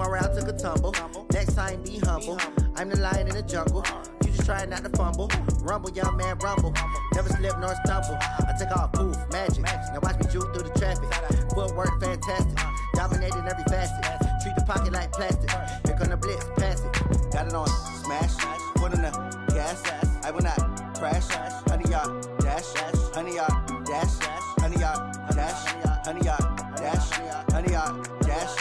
my route took a tumble. Next time, be humble. I'm the lion in the jungle. You just try not to fumble. Rumble, young man, rumble. Never slip nor stumble. I take off, poof, magic. Now watch me juke through the traffic. Footwork, fantastic. Dominating every facet. Treat the pocket like plastic. Here come the blitz, pass it. Got it on, smash. Put in the gas. I will not crash. 100-yard dash. 100-yard dash. 100-yard dash. 100-yard dash. 100-yard dash.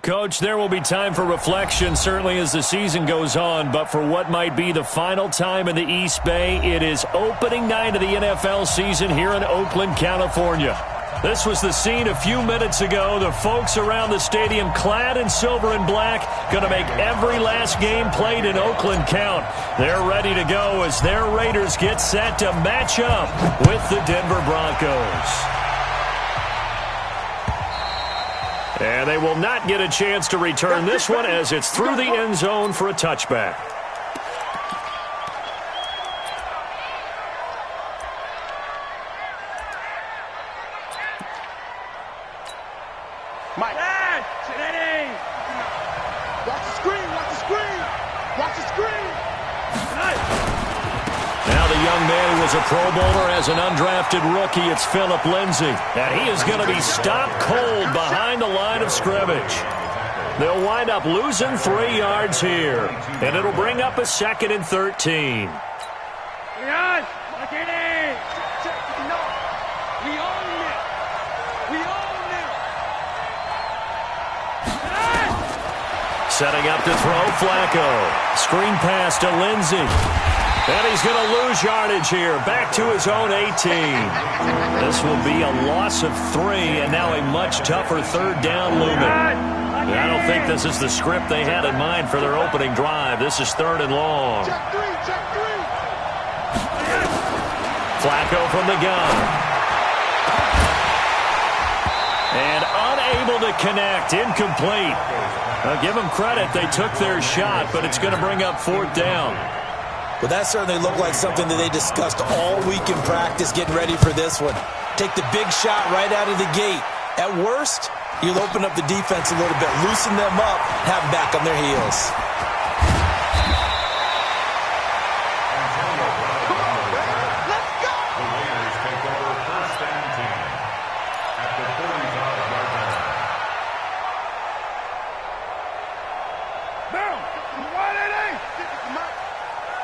Coach, there will be time for reflection, certainly as the season goes on, but for what might be the final time in the East Bay, it is opening night of the NFL season here in Oakland, California. This was the scene a few minutes ago. The folks around the stadium clad in silver and black going to make every last game played in Oakland count. They're ready to go as their Raiders get set to match up with the Denver Broncos. And they will not get a chance to return this one as it's through the end zone for a touchback. Mike. Watch the screen, watch the screen. Watch the screen. Now the young man who was a Pro Bowler as an undrafted rookie, it's Phillip Lindsay. And he is going to be stopped cold behind the line of scrimmage. They'll wind up losing 3 yards here. And it'll bring up a 2nd and 13. Setting up to throw, Flacco. Screen pass to Lindsay. And he's going to lose yardage here. Back to his own 18. This will be a loss of 3, and now a much tougher 3rd down looming. I don't think this is the script they had in mind for their opening drive. This is 3rd and long. Flacco from the gun. And unable to connect. Incomplete. Now give them credit. They took their shot, but it's going to bring up 4th down. Well, that certainly looked like something that they discussed all week in practice getting ready for this one. Take the big shot right out of the gate. At worst, you'll open up the defense a little bit, loosen them up, have them back on their heels.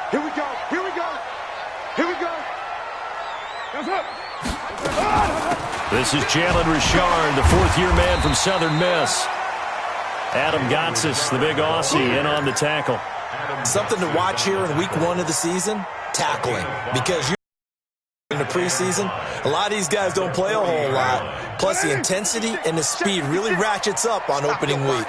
Here we go. Here we go. Here we go. This is Jalen Richard, the fourth-year man from Southern Miss. Adam Gotsis, the big Aussie, in on the tackle. Something to watch here in week 1 of the season, tackling. Because in the preseason, a lot of these guys don't play a whole lot. Plus, the intensity and the speed really ratchets up on opening week.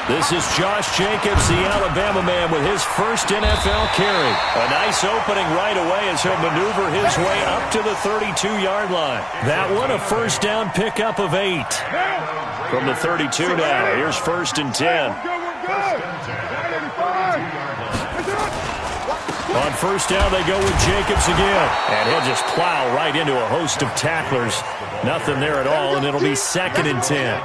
This is Josh Jacobs, the Alabama man, with his first NFL carry. A nice opening right away as he'll maneuver his way up to the 32-yard line. That one, a first down pickup of 8. From the 32 now, here's 1st and 10. On first down, they go with Jacobs again. And he'll just plow right into a host of tacklers. Nothing there at all, and it'll be 2nd and 10.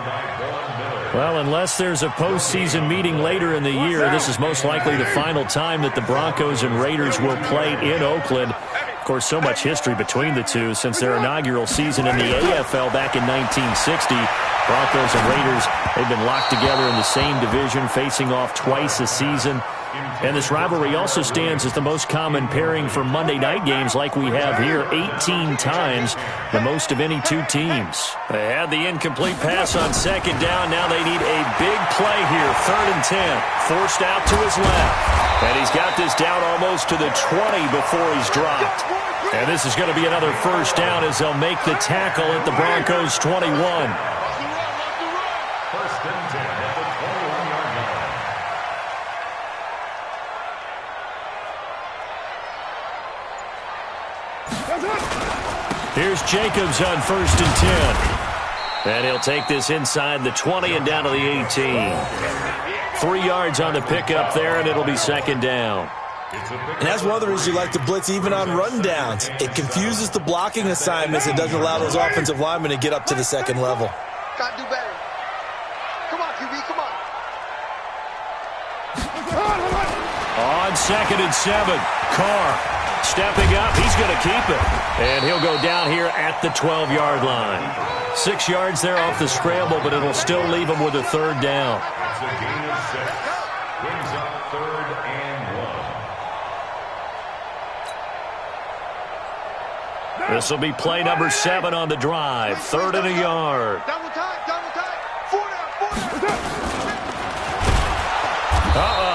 Well, unless there's a postseason meeting later in the year, this is most likely the final time that the Broncos and Raiders will play in Oakland. Of course, so much history between the two since their inaugural season in the AFL back in 1960. Broncos and Raiders, they've been locked together in the same division, facing off twice a season. And this rivalry also stands as the most common pairing for Monday night games like we have here, 18 times, the most of any two teams. They had the incomplete pass on 2nd down. Now they need a big play here, 3rd and 10. Forced out to his left. And he's got this down almost to the 20 before he's dropped. And this is going to be another first down as they'll make the tackle at the Broncos' 21. Here's Jacobs on 1st and 10. And he'll take this inside the 20 and down to the 18. 3 yards on the pickup there, and it'll be 2nd down. And that's one of the reasons you like to blitz even on rundowns. It confuses the blocking assignments. It doesn't allow those offensive linemen to get up to the 2nd level. Got to do better. Come on, QB, come on. On 2nd and 7, Carr stepping up. He's going to keep it. And he'll go down here at the 12-yard line. 6 yards there off the scramble, but it'll still leave him with a 3rd down. That's a gain of 6. Brings up 3rd and 1. This will be play number 7 on the drive. 3rd and a yard. Double time, double time. 4 down.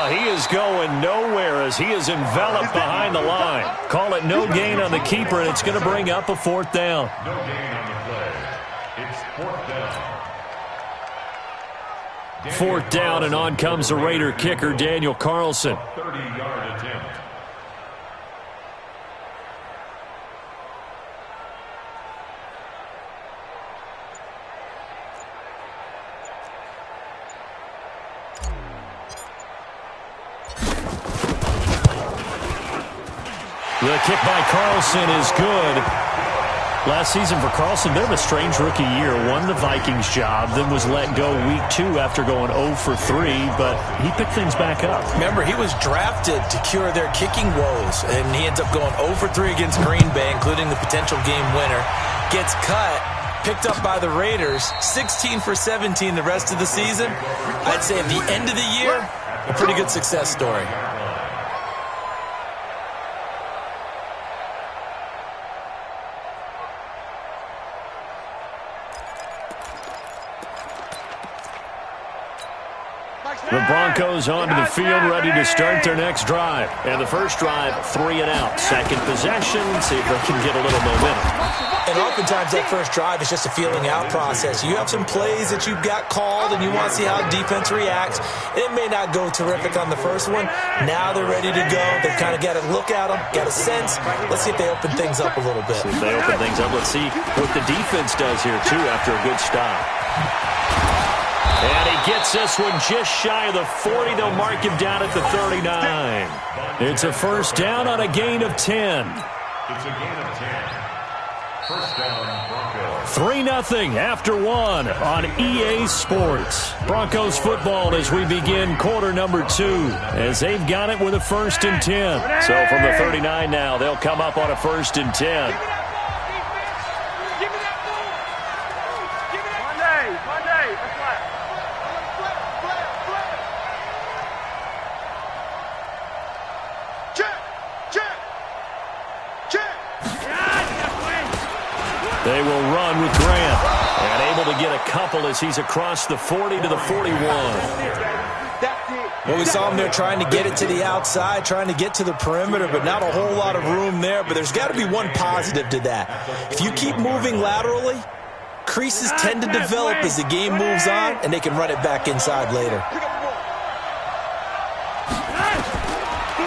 He is going nowhere as he is enveloped behind the line. Call it no gain on the keeper, and it's going to bring up a 4th down. No gain on the play. It's 4th down. 4th down, and on comes the Raider kicker, Daniel Carlson. 30-yard attempt. The kick by Carlson is good. Last season for Carlson, bit of a strange rookie year. Won the Vikings job, then was let go week 2 after going 0 for 3, but he picked things back up. Remember, he was drafted to cure their kicking woes, and he ends up going 0 for 3 against Green Bay, including the potential game winner. Gets cut, picked up by the Raiders, 16 for 17 the rest of the season. I'd say at the end of the year, a pretty good success story. The Broncos onto the field, ready to start their next drive. And the first drive, 3 and out. Second possession, see if they can get a little momentum. And oftentimes that first drive is just a feeling out process. You have some plays that you've got called and you want to see how defense reacts. It may not go terrific on the first one. Now they're ready to go. They've kind of got to look at them, got a sense. Let's see if they open things up a little bit. See if they open things up. Let's see what the defense does here, too, after a good stop. And he gets this one just shy of the 40. They'll mark him down at the 39. It's a first down on a gain of 10. It's a gain of 10. First down, Broncos. 3-0 after 1 on EA Sports. Broncos football as we begin quarter number 2, as they've got it with a 1st and 10. So from the 39 now, they'll come up on a 1st and 10. They will run with Grant, and able to get a couple as he's across the 40 to the 41. Well, we saw him there trying to get it to the outside, trying to get to the perimeter, but not a whole lot of room there. But there's got to be one positive to that. If you keep moving laterally, creases tend to develop as the game moves on, and they can run it back inside later.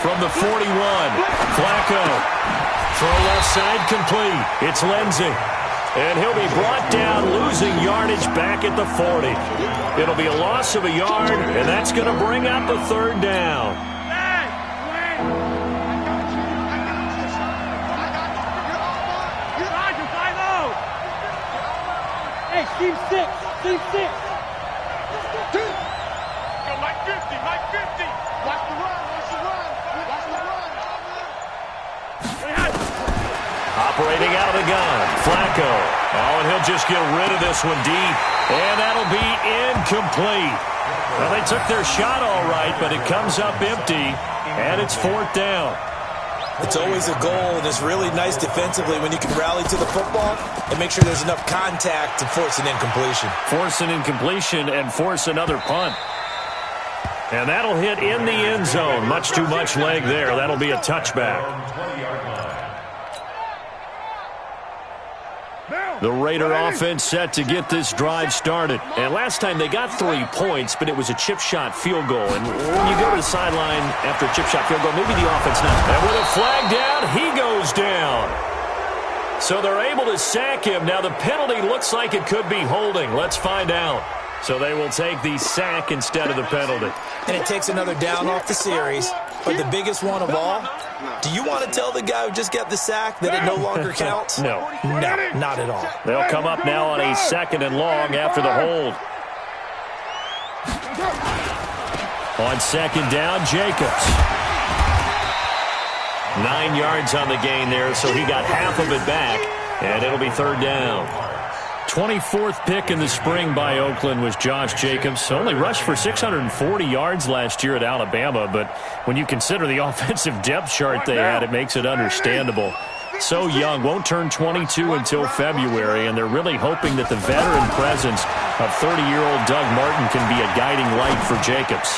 From the 41, Flacco. Throw left side complete. It's Lindsey. And he'll be brought down, losing yardage back at the 40. It'll be a loss of a yard, and that's going to bring up a 3rd down. Hey, team 6. Team 6. Mike 50, Mike 50. Watch the run, watch the run. Watch the run. Operating out of the gun, Flacco. Oh, and he'll just get rid of this one deep. And that'll be incomplete. Well, they took their shot all right, but it comes up empty, and it's 4th down. It's always a goal, and it's really nice defensively when you can rally to the football and make sure there's enough contact to force an incompletion. Force an incompletion and force another punt. And that'll hit in the end zone. Much too much leg there. That'll be a touchback. The Raider offense set to get this drive started. And last time they got 3 points, but it was a chip shot field goal. And when you go to the sideline after a chip shot field goal, maybe the offense not. And with a flag down, he goes down. So they're able to sack him. Now the penalty looks like it could be holding. Let's find out. So they will take the sack instead of the penalty. And it takes another down off the series. But the biggest one of all, do you want to tell the guy who just got the sack that it no longer counts? No. No, not at all. They'll come up now on a 2nd and long after the hold. On 2nd down, Jacobs. 9 yards on the gain there, so he got half of it back, and it'll be 3rd down. 24th pick in the spring by Oakland was Josh Jacobs. Only rushed for 640 yards last year at Alabama, but when you consider the offensive depth chart they had, it makes it understandable. So young, won't turn 22 until February, and they're really hoping that the veteran presence of 30-year-old Doug Martin can be a guiding light for Jacobs.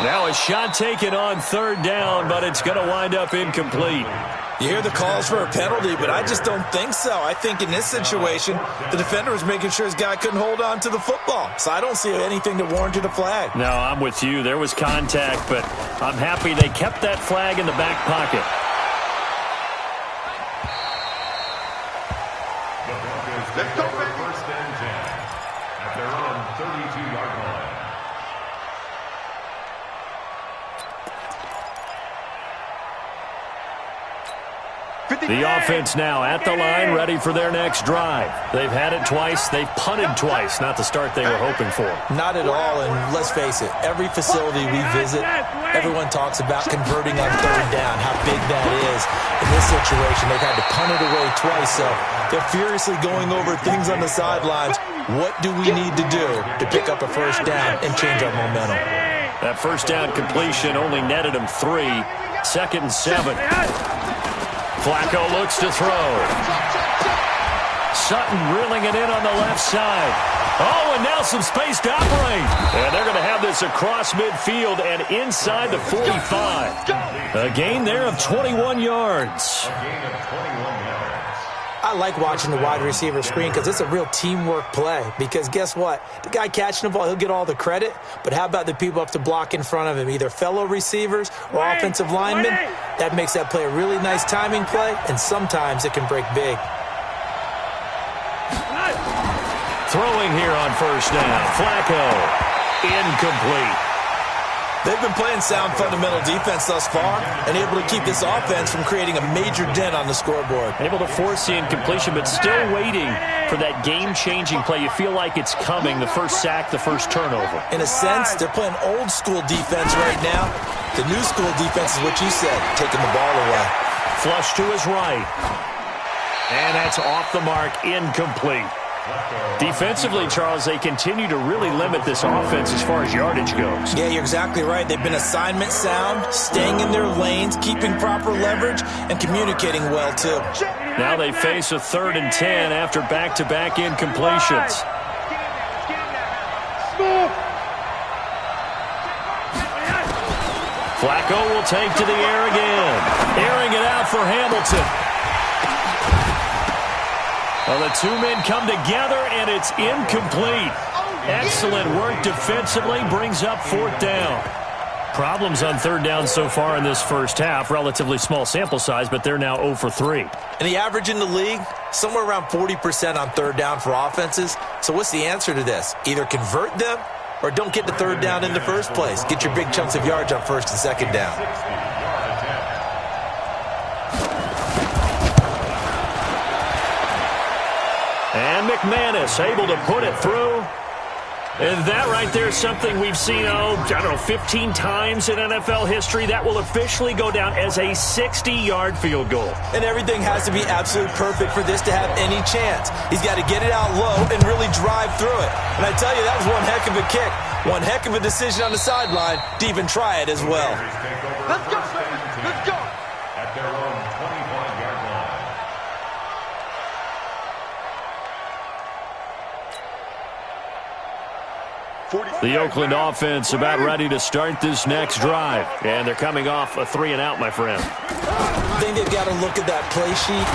Now a shot taken on 3rd down, but it's going to wind up incomplete. You hear the calls for a penalty, but I just don't think so. I think in this situation, the defender was making sure his guy couldn't hold on to the football. So I don't see anything that warranted a flag. No, I'm with you. There was contact, but I'm happy they kept that flag in the back pocket. The Broncos take over 1st and 10 at their own 32-yard line. The offense now at the line, ready for their next drive. They've had it twice. They've punted twice. Not the start they were hoping for. Not at all, and let's face it, every facility we visit, everyone talks about converting on 3rd down, how big that is. In this situation, they've had to punt it away twice, so they're furiously going over things on the sidelines. What do we need to do to pick up a 1st down and change our momentum? That 1st down completion only netted him 3. 2nd and 7. Flacco looks to throw. Sutton reeling it in on the left side. Oh, and now some space to operate. And they're going to have this across midfield and inside the 45. A gain there of 21 yards. A gain of 21 yards. I like watching the wide receiver screen because it's a real teamwork play. Because guess what? The guy catching the ball, he'll get all the credit. But how about the people up to block in front of him? Either fellow receivers or offensive linemen. That makes that play a really nice timing play. And sometimes it can break big. Throwing here on first down. Flacco. Incomplete. They've been playing sound fundamental defense thus far and able to keep this offense from creating a major dent on the scoreboard. Able to force the incompletion, but still waiting for that game-changing play. You feel like it's coming, the first sack, the first turnover. In a sense, they're playing old-school defense right now. The new school defense is what you said, taking the ball away. Flush to his right. And that's off the mark, incomplete. Defensively, Charles, they continue to really limit this offense as far as yardage goes. Yeah, you're exactly right. They've been assignment sound, staying in their lanes, keeping proper leverage, and communicating well, too. Now they face a 3rd and 10 after back-to-back incompletions. Flacco will take to the air again. Airing it out for Hamilton. Well, the two men come together, and it's incomplete. Excellent work defensively, brings up 4th down. Problems on 3rd down so far in this first half. Relatively small sample size, but they're now 0 for 3. And the average in the league, somewhere around 40% on 3rd down for offenses. So what's the answer to this? Either convert them or don't get to 3rd down in the first place. Get your big chunks of yards on 1st and 2nd down. And McManus able to put it through. And that right there is something we've seen, 15 times in NFL history. That will officially go down as a 60-yard field goal. And everything has to be absolutely perfect for this to have any chance. He's got to get it out low and really drive through it. And I tell you, that was one heck of a kick. One heck of a decision on the sideline to even try it as well. Let's go, baby. Let's go. At their own 25-yard line. The Oakland offense about ready to start this next drive. And they're coming off a 3-and-out, my friend. I think they've got to look at that play sheet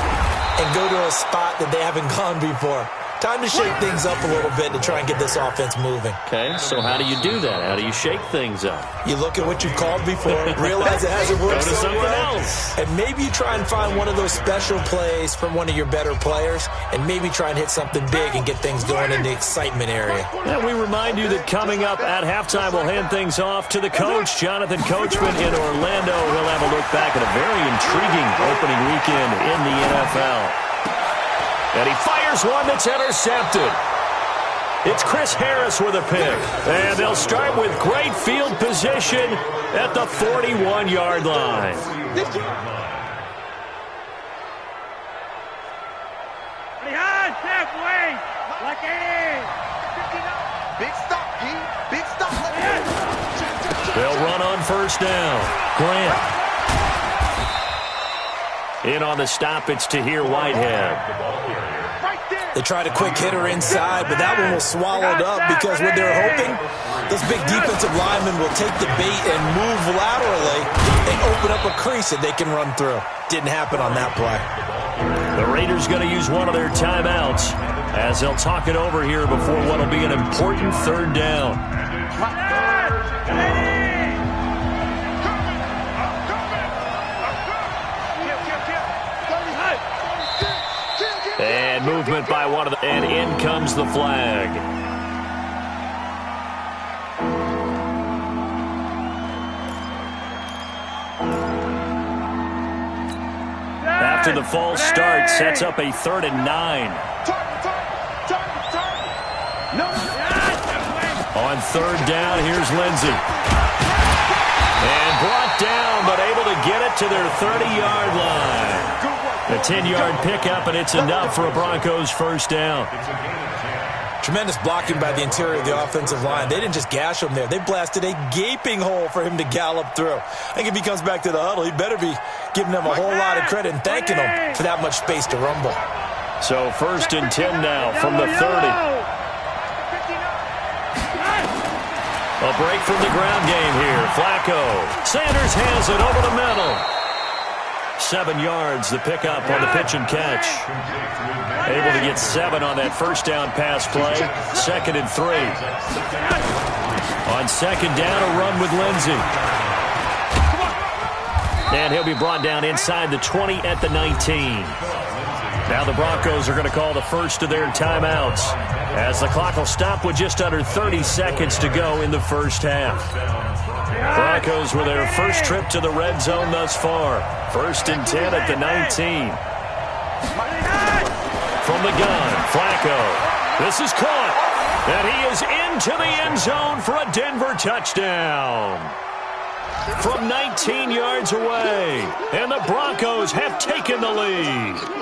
and go to a spot that they haven't gone before. Time to shake things up a little bit to try and get this offense moving. Okay, so how do you do that? How do you shake things up? You look at what you've called before, realize it hasn't worked Go to so something well, else. and maybe you try and find one of those special plays from one of your better players, and maybe try and hit something big and get things going in the excitement area. And we remind you that coming up at halftime, we'll hand things off to the coach, Jonathan Coachman in Orlando. He'll have a look back at a very intriguing opening weekend in the NFL. And he fires one that's intercepted. It's Chris Harris with a pick. And they'll start with great field position at the 41-yard line. Big stop, G. Big stop. They'll run on first down. Grant. In on the stop, it's Tahir Whitehead. They tried a quick hitter inside, but that one was swallowed up because what they're hoping, those big defensive linemen will take the bait and move laterally and open up a crease that they can run through. Didn't happen on that play. The Raiders going to use one of their timeouts as they'll talk it over here before what will be an important 3rd down. And movement by one of the... And in comes the flag. After the false start, sets up a 3rd and 9. On 3rd down, here's Lindsey. And brought down, but able to get it to their 30-yard line. A 10-yard pickup, and it's enough for a Broncos 1st down. Tremendous blocking by the interior of the offensive line. They didn't just gash him there. They blasted a gaping hole for him to gallop through. I think if he comes back to the huddle, he better be giving them a whole lot of credit and thanking them for that much space to rumble. So 1st and 10 now from the 30. A break from the ground game here. Flacco. Sanders has it over the middle. 7 yards, the pickup on the pitch and catch. Able to get 7 on that first down pass play. 2nd and 3. On 2nd down, a run with Lindsey. And he'll be brought down inside the 20 at the 19. Now the Broncos are going to call the first of their timeouts as the clock will stop with just under 30 seconds to go in the first half. Broncos with their first trip to the red zone thus far. 1st and 10 at the 19. From the gun, Flacco. This is caught. And he is into the end zone for a Denver touchdown. From 19 yards away. And the Broncos have taken the lead.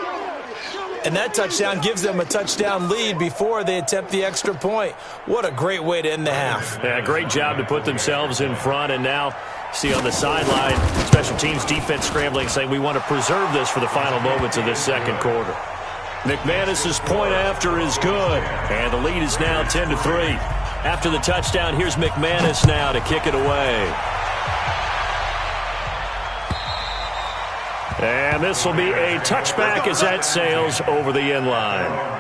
And that touchdown gives them a touchdown lead before they attempt the extra point. What a great way to end the half. Yeah, great job to put themselves in front. And now, see on the sideline, special teams defense scrambling, saying we want to preserve this for the final moments of this second quarter. McManus's point after is good. And the lead is now 10-3. After the touchdown, here's McManus now to kick it away. And this will be a touchback as that sails over the end line.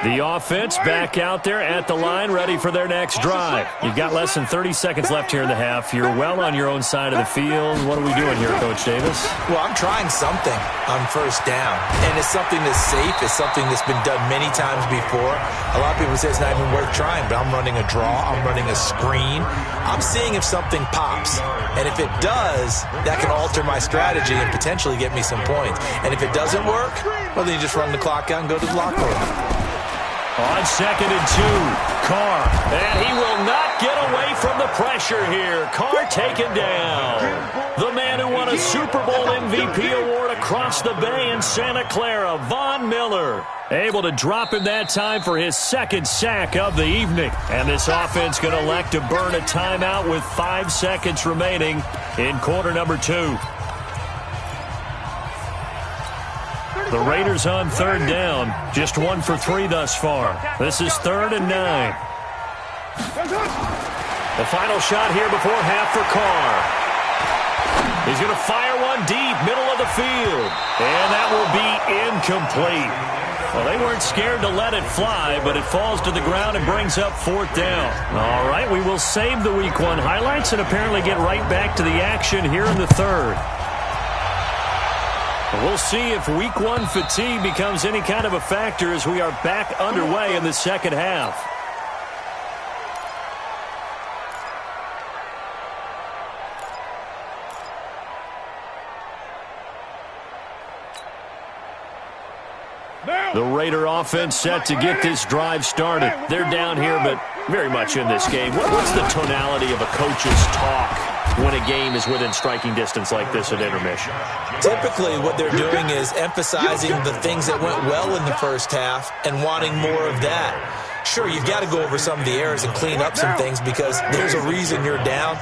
The offense back out there at the line, ready for their next drive. You've got less than 30 seconds left here in the half. You're well on your own side of the field. What are we doing here, Coach Davis? Well, I'm trying something on first down, and it's something that's safe. It's something that's been done many times before. A lot of people say it's not even worth trying, but I'm running a draw. I'm running a screen. I'm seeing if something pops, and if it does, that can alter my strategy and potentially get me some points. And if it doesn't work, well, then you just run the clock out and go to the locker room. On 2nd and 2, Carr. And he will not get away from the pressure here. Carr taken down. The man who won a Super Bowl MVP award across the bay in Santa Clara, Von Miller. Able to drop him that time for his second sack of the evening. And this offense going to elect to burn a timeout with 5 seconds remaining in quarter number 2. The Raiders on 3rd down. Just 1 for 3 thus far. This is 3rd and 9. The final shot here before half for Carr. He's going to fire one deep, middle of the field. And that will be incomplete. Well, they weren't scared to let it fly, but it falls to the ground and brings up 4th down. All right, we will save the Week 1 highlights and apparently get right back to the action here in the 3rd. We'll see if Week 1 fatigue becomes any kind of a factor as we are back underway in the second half. The Raider offense set to get this drive started. They're down here, but very much in this game. What's the tonality of a coach's talk when a game is within striking distance like this at intermission? Typically, what they're doing is emphasizing the things that went well in the first half and wanting more of that. Sure, you've got to go over some of the errors and clean up some things because there's a reason you're down.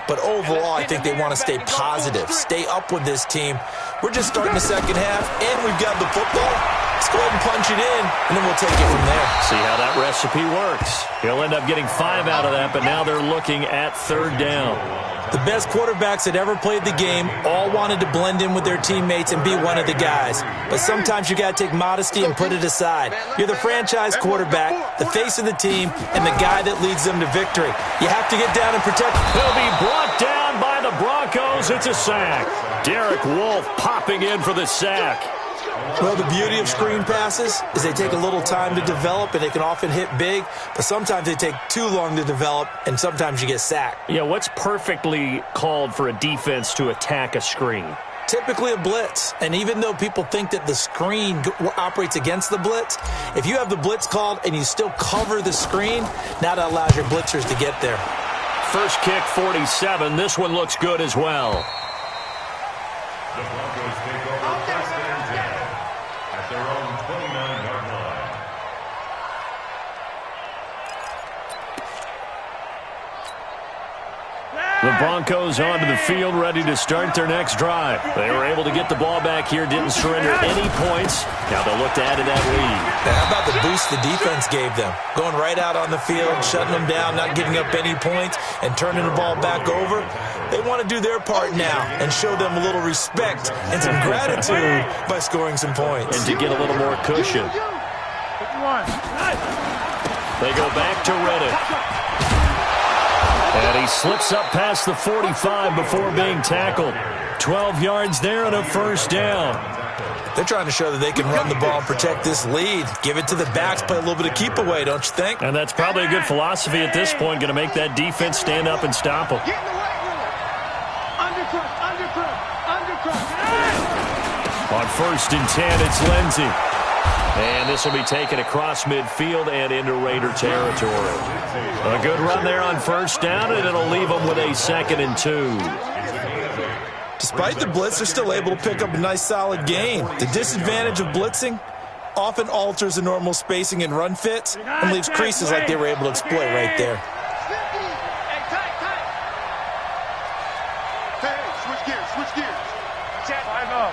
But overall, I think they want to stay positive, stay up with this team. We're just starting the second half, and we've got the football. Let's go ahead and punch it in, and then we'll take it from there. See how that recipe works. He'll end up getting 5 out of that, but now they're looking at 3rd down. The best quarterbacks that ever played the game all wanted to blend in with their teammates and be one of the guys. But sometimes you got to take modesty and put it aside. You're the franchise quarterback, the face of the team, and the guy that leads them to victory. You have to get down and protect. He'll be brought down by the Broncos. It's a sack. Derek Wolfe popping in for the sack. Well, the beauty of screen passes is they take a little time to develop, and they can often hit big, but sometimes they take too long to develop, and sometimes you get sacked. Yeah, what's perfectly called for a defense to attack a screen? Typically a blitz, and even though people think that the screen operates against the blitz, if you have the blitz called and you still cover the screen, now that allows your blitzers to get there. First kick, 47. This one looks good as well. The Broncos take over 1st and 10 at their own 29-yard line. The Broncos onto the field, ready to start their next drive. They were able to get the ball back here, didn't surrender any points. Now they'll look to add to that lead. Now, how about the boost the defense gave them? Going right out on the field, shutting them down, not giving up any points, and turning the ball back over. They want to do their part now and show them a little respect and some gratitude by scoring some points. And to get a little more cushion. They go back to Reddick. And And he slips up past the 45 before being tackled. 12 yards there and a first down. They're trying to show that they can run the ball and protect this lead. Give it to the backs, play a little bit of keep away, don't you think? And that's probably a good philosophy at this point, going to make that defense stand up and stop them. Get in the right rule. Undercut. On 1st and 10, it's Lindsey. And this will be taken across midfield and into Raider territory. A good run there on 1st down, and it'll leave them with a 2nd and 2. Despite the blitz, they're still able to pick up a nice solid gain. The disadvantage of blitzing often alters the normal spacing and run fits and leaves creases like they were able to exploit right there. Hey, switch gears. Check. 5-0.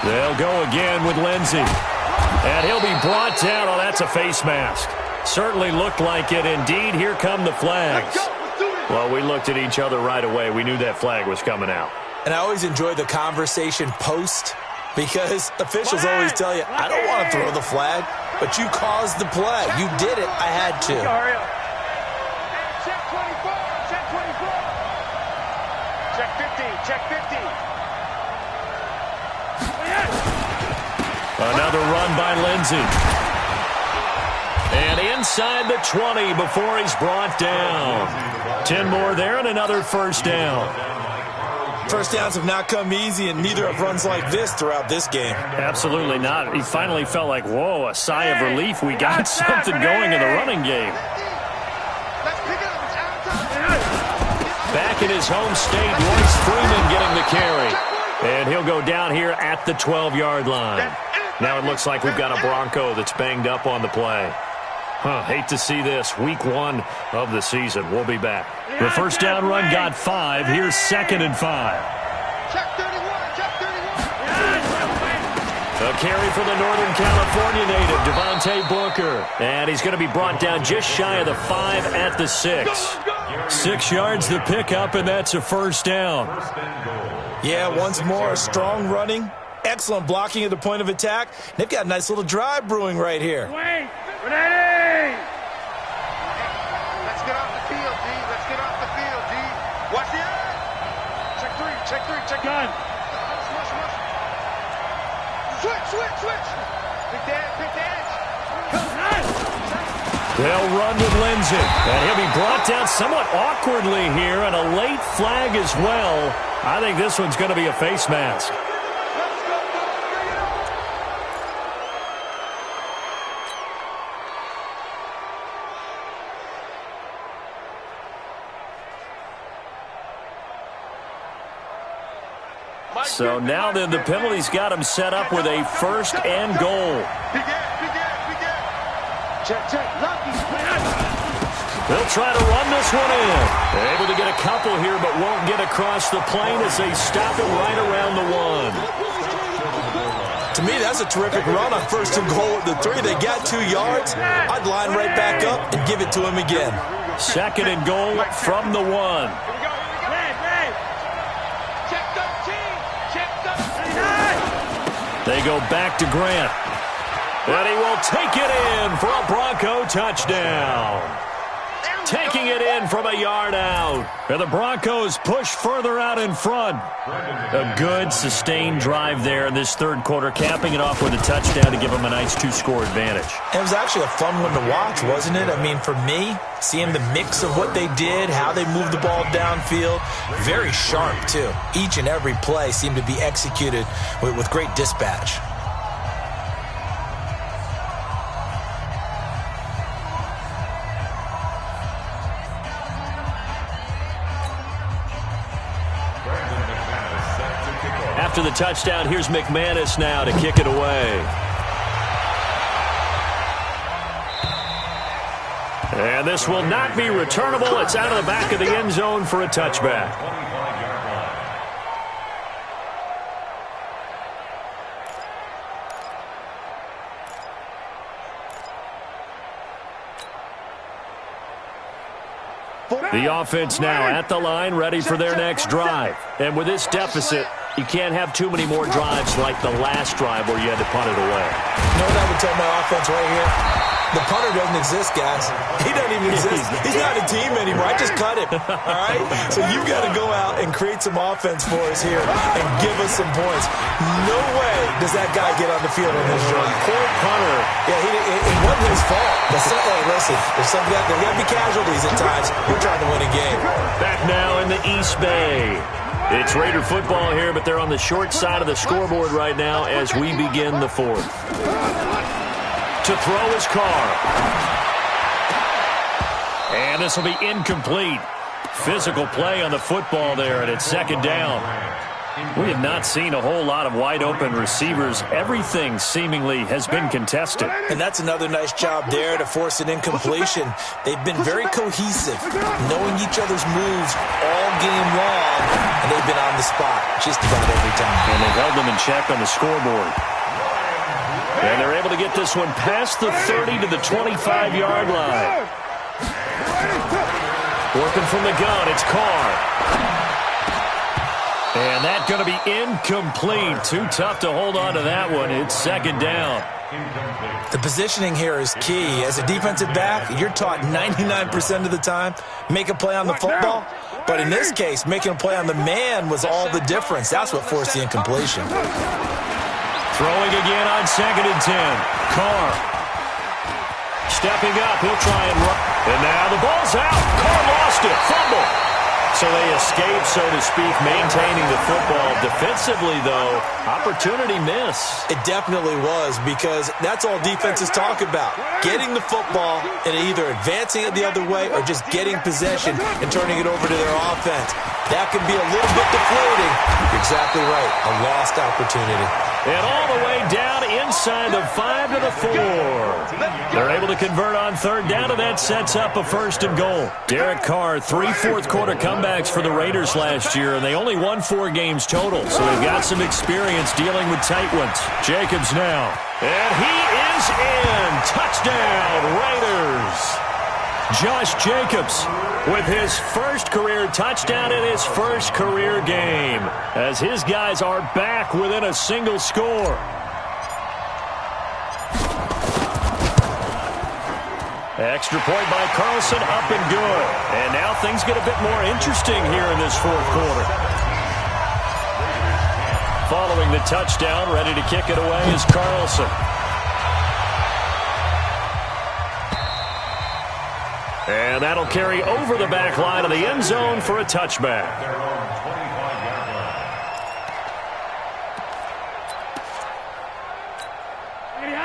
They'll go again with Lindsey. And he'll be brought down. Oh, that's a face mask. Certainly looked like it. Indeed, here come the flags. Well, we looked at each other right away. We knew that flag was coming out. And I always enjoy the conversation post because officials always tell you, I don't want to throw the flag, but you caused the play. You did it. I had to. Hurry up. Check 24. Check 50. Another run by Lindsey. And inside the 20 before he's brought down. 10 more there and another first down. First downs have not come easy, and neither have runs like this throughout this game. Absolutely not. He finally felt like, whoa, a sigh of relief. We got something going in the running game. Back in his home state, Royce Freeman getting the carry. And he'll go down here at the 12-yard line. Now it looks like we've got a Bronco that's banged up on the play. Hate to see this. Week 1 of the season. We'll be back. The first down run got 5. Here's 2nd and 5. Check 31. A carry for the Northern California native, Devontae Booker. And he's going to be brought down just shy of the 5 at the 6. 6 yards the pickup, and that's a first down. Yeah, once more, strong running, excellent blocking at the point of attack. They've got a nice little drive brewing right here. Ready. Let's get off the field, D. Watch the edge. Check 3. Gun. Switch. Pick the edge. They'll run with Lindsey. And he'll be brought down somewhat awkwardly here, and a late flag as well. I think this one's going to be a face mask. So now then, the penalty's got him set up with a 1st and goal. Check. Lucky. They'll try to run this one in. They're able to get a couple here, but won't get across the plane as they stop it right around the 1. To me, that's a terrific run on 1st and goal at the 3. They got 2 yards. I'd line right back up and give it to him again. 2nd and goal from the 1. They go back to Grant. And he will take it in for a Bronco touchdown. Taking it in from a yard out. And the Broncos push further out in front. A good, sustained drive there in this 3rd quarter, capping it off with a touchdown to give them a nice 2-score advantage. It was actually a fun one to watch, wasn't it? I mean, for me, seeing the mix of what they did, how they moved the ball downfield, very sharp, too. Each and every play seemed to be executed with great dispatch. After the touchdown, here's McManus now to kick it away. And this will not be returnable. It's out of the back of the end zone for a touchback. The offense now at the line, ready for their next drive. And with this deficit, you can't have too many more drives like the last drive where you had to punt it away. You know what I would tell my offense right here? The punter doesn't exist, guys. He doesn't even exist. He's not a team anymore. I just cut him. All right? So you've got to go out and create some offense for us here and give us some points. No way does that guy get on the field in this run. Poor punter. Yeah, it wasn't his fault. Hey, listen, there's got to be casualties at times. We're trying to win a game. Back now in the East Bay. It's Raider football here, but they're on the short side of the scoreboard right now as we begin the fourth. To throw his car. And this will be incomplete. Physical play on the football there, and it's second down. We have not seen a whole lot of wide-open receivers. Everything seemingly has been contested. And that's another nice job there to force an incompletion. They've been very cohesive, knowing each other's moves all game long, and they've been on the spot just about every time. And they've held them in check on the scoreboard. And they're able to get this one past the 30 to the 25-yard line. Working from the gun, it's Carr. And that's going to be incomplete. Too tough to hold on to that one. It's second down. The positioning here is key. As a defensive back, you're taught 99% of the time, make a play on the football. But in this case, making a play on the man was all the difference. That's what forced the incompletion. Throwing again on 2nd and 10. Carr. Stepping up. He'll try and run. And now the ball's out. Carr lost it. Fumble. So they escape, so to speak, maintaining the football. Defensively, though, opportunity miss. It definitely was, because that's all defenses talk about. Getting the football and either advancing it the other way or just getting possession and turning it over to their offense. That can be a little bit deflating. You're exactly right. A lost opportunity. And all the way down inside the 5 to the 4. They're able to convert on third down, and that sets up a 1st and goal. Derek Carr, 3 fourth-quarter comebacks for the Raiders last year, and they only won 4 games total, so they've got some experience dealing with tight ones. Jacobs now. And he is in. Touchdown, Raiders. Josh Jacobs with his first career touchdown in his first career game, as his guys are back within a single score. Extra point by Carlson, up and good. And now things get a bit more interesting here in this fourth quarter. Following the touchdown, ready to kick it away is Carlson. And that'll carry over the back line of the end zone for a touchback.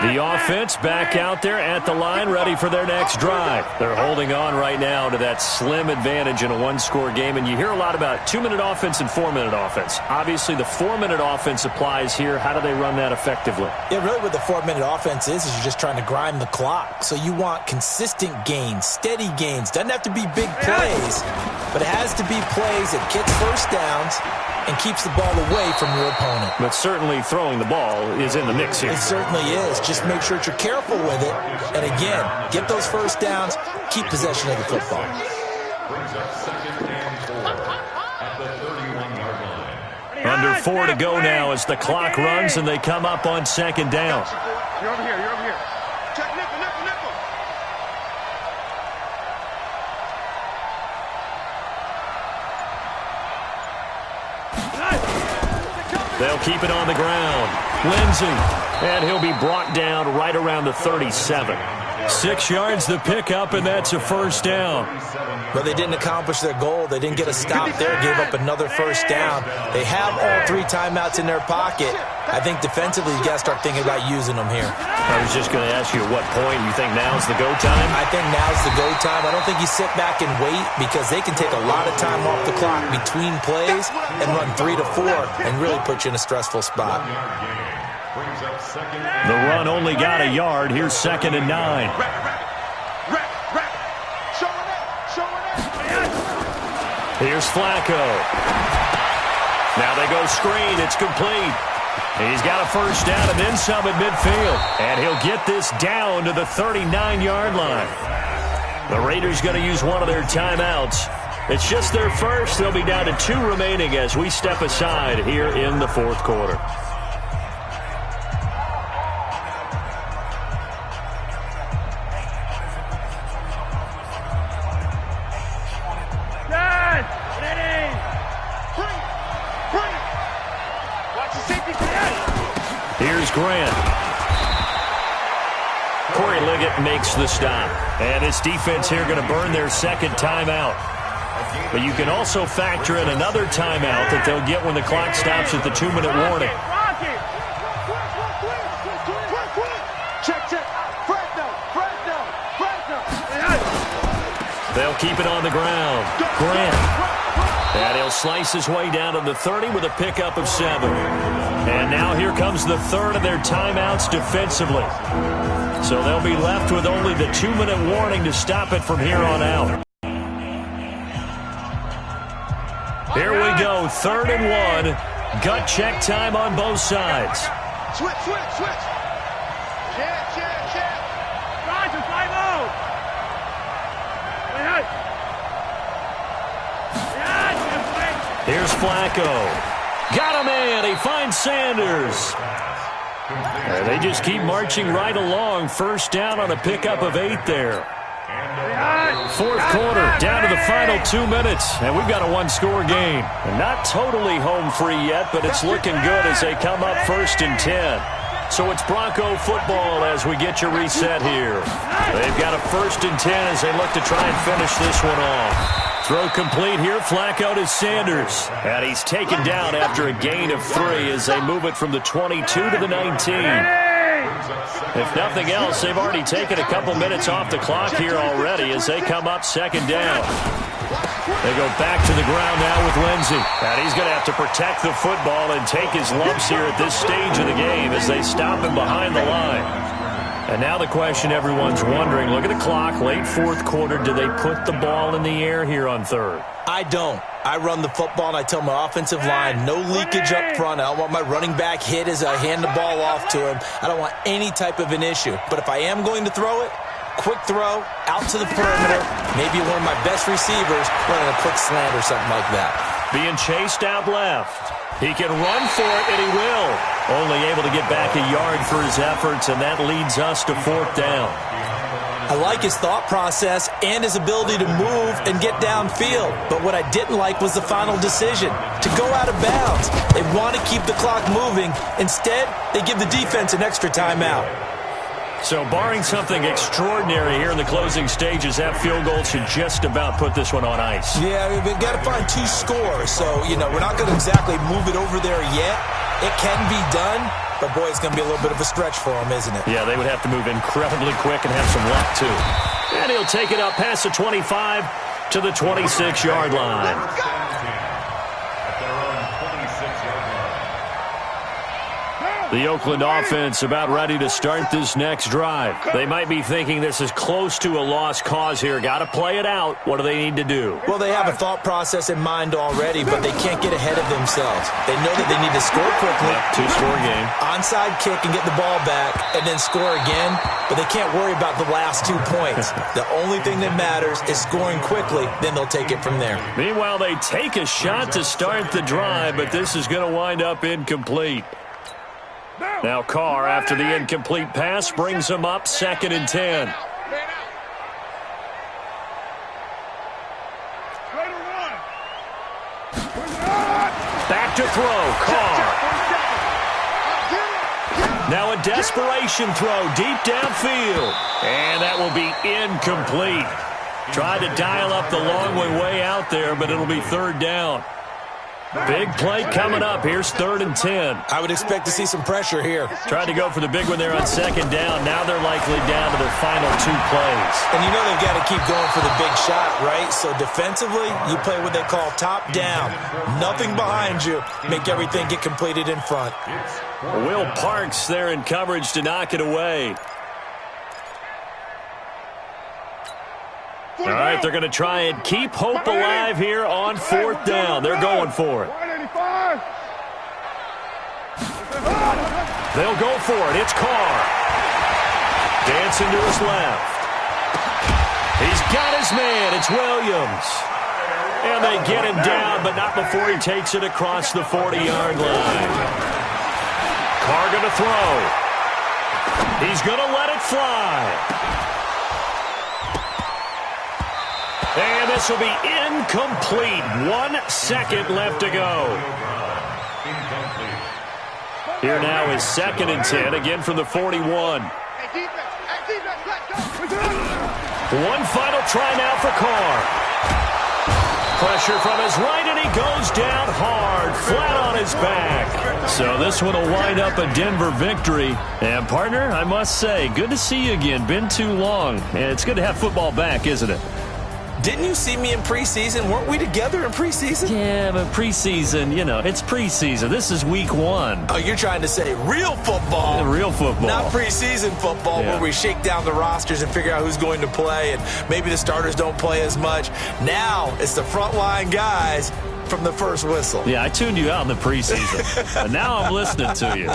The offense back out there at the line, ready for their next drive. They're holding on right now to that slim advantage in a one-score game, and you hear a lot about 2-minute offense and 4-minute offense. Obviously, the 4-minute offense applies here. How do they run that effectively? Yeah, really what the 4-minute offense is you're just trying to grind the clock. So you want consistent gains, steady gains. Doesn't have to be big plays, but it has to be plays that gets first downs and keeps the ball away from your opponent. But certainly throwing the ball is in the mix here. It certainly is. Just make sure that you're careful with it. And again, get those first downs, keep possession of the football. Brings up 2nd and 4 at the 31-yard line. Under 4 to go now as the clock runs and they come up on 2nd down. You're over here, you're over here. Check nickel, nickel, nickel. They'll keep it on the ground. Lindsey, and he'll be brought down right around the 37. 6 yards the pickup, and that's a first down. But they didn't accomplish their goal. They didn't get a stop there, gave up another first down. They have all 3 timeouts in their pocket. I think defensively you got to start thinking about using them here. I was just going to ask you at what point you think now's the go time? I think now's the go time. I don't think you sit back and wait, because they can take a lot of time off the clock between plays and run 3 to 4 and really put you in a stressful spot. The run only got a yard. Here's 2nd and 9. Here's Flacco. Now they go screen. It's complete. He's got a first down and then some at midfield. And he'll get this down to the 39-yard line. The Raiders going to use one of their timeouts. It's just their first. They'll be down to 2 remaining as we step aside here in the fourth quarter. Corey Liggett makes the stop. And this defense here going to burn their second timeout. But you can also factor in another timeout that they'll get when the clock stops at the 2-minute warning. They'll keep it on the ground. Grant. And he'll slice his way down to the 30 with a pickup of 7. And now here comes the third of their timeouts defensively. So they'll be left with only the 2-minute warning to stop it from here on out. Here we go, 3rd and 1. Gut check time on both sides. Switch. Check. Roger, 5-0. Here's Flacco. Got him in. He finds Sanders. And they just keep marching right along. First down on a pickup of 8 there. 4th quarter, down to the final 2 minutes. And we've got a 1-score game. And not totally home free yet, but it's looking good as they come up 1st and 10. So it's Bronco football as we get you reset here. They've got a 1st and 10 as they look to try and finish this one off. Throw complete here, Flacco to Sanders. And he's taken down after a gain of 3 as they move it from the 22 to the 19. If nothing else, they've already taken a couple minutes off the clock here already as they come up 2nd down. They go back to the ground now with Lindsey. And he's going to have to protect the football and take his lumps here at this stage of the game as they stop him behind the line. And now the question everyone's wondering, look at the clock, late 4th quarter, do they put the ball in the air here on 3rd? I don't. I run the football and I tell my offensive line, no leakage up front. I don't want my running back hit as I hand the ball off to him. I don't want any type of an issue. But if I am going to throw it, quick throw, out to the perimeter, maybe one of my best receivers running a quick slant or something like that. Being chased out left. He can run for it, and he will. Only able to get back a yard for his efforts, and that leads us to 4th down. I like his thought process and his ability to move and get downfield. But what I didn't like was the final decision, to go out of bounds. They want to keep the clock moving. Instead, they give the defense an extra timeout. So barring something extraordinary here in the closing stages, that field goal should just about put this one on ice. Yeah, we've got to find 2 scores. So, we're not going to exactly move it over there yet. It can be done, but, boy, it's going to be a little bit of a stretch for them, isn't it? Yeah, they would have to move incredibly quick and have some luck, too. And he'll take it up past the 25 to the 26-yard line. The Oakland offense about ready to start this next drive. They might be thinking this is close to a lost cause here. Got to play it out. What do they need to do? Well, they have a thought process in mind already, but they can't get ahead of themselves. They know that they need to score quickly. Yep, 2-score game. Onside kick and get the ball back and then score again, but they can't worry about the last 2 points. The only thing that matters is scoring quickly, then they'll take it from there. Meanwhile, they take a shot to start the drive, but this is going to wind up incomplete. Now Carr, after the incomplete pass, brings him up 2nd and 10. Back to throw, Carr. Now a desperation throw deep downfield. And that will be incomplete. Tried to dial up the long way out there, but it'll be 3rd down. Big play coming up. Here's 3rd and 10. I would expect to see some pressure here. Tried to go for the big one there on 2nd down. Now they're likely down to their final 2 plays. And they've got to keep going for the big shot, right? So defensively, you play what they call top down. Nothing behind you. Make everything get completed in front. Will Parks there in coverage to knock it away. All right, they're going to try and keep hope alive here on 4th down. They're going for it. They'll go for it. It's Carr. Dancing to his left. He's got his man. It's Williams. And they get him down, but not before he takes it across the 40-yard line. Carr going to throw. He's going to let it fly. And this will be incomplete. 1 second left to go. Here now is 2nd and 10, again from the 41. Hey, defense. Hey, Defense, let go. One final try now for Carr. Pressure from his right, and he goes down hard, flat on his back. So this one will wind up a Denver victory. And, partner, I must say, good to see you again. Been too long. And it's good to have football back, isn't it? Didn't you see me in preseason? Weren't we together in preseason? Yeah, but preseason, you know, it's preseason. This is week 1. Oh, you're trying to say real football. Real football. Not preseason football where we shake down the rosters and figure out who's going to play, and maybe the starters don't play as much. Now it's the frontline guys from the first whistle. Yeah, I tuned you out in the preseason. And now I'm listening to you.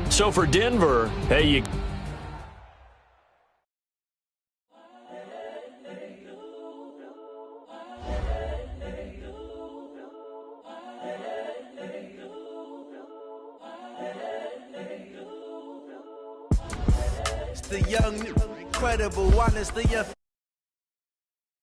So for Denver, hey, you... The young, incredible one is the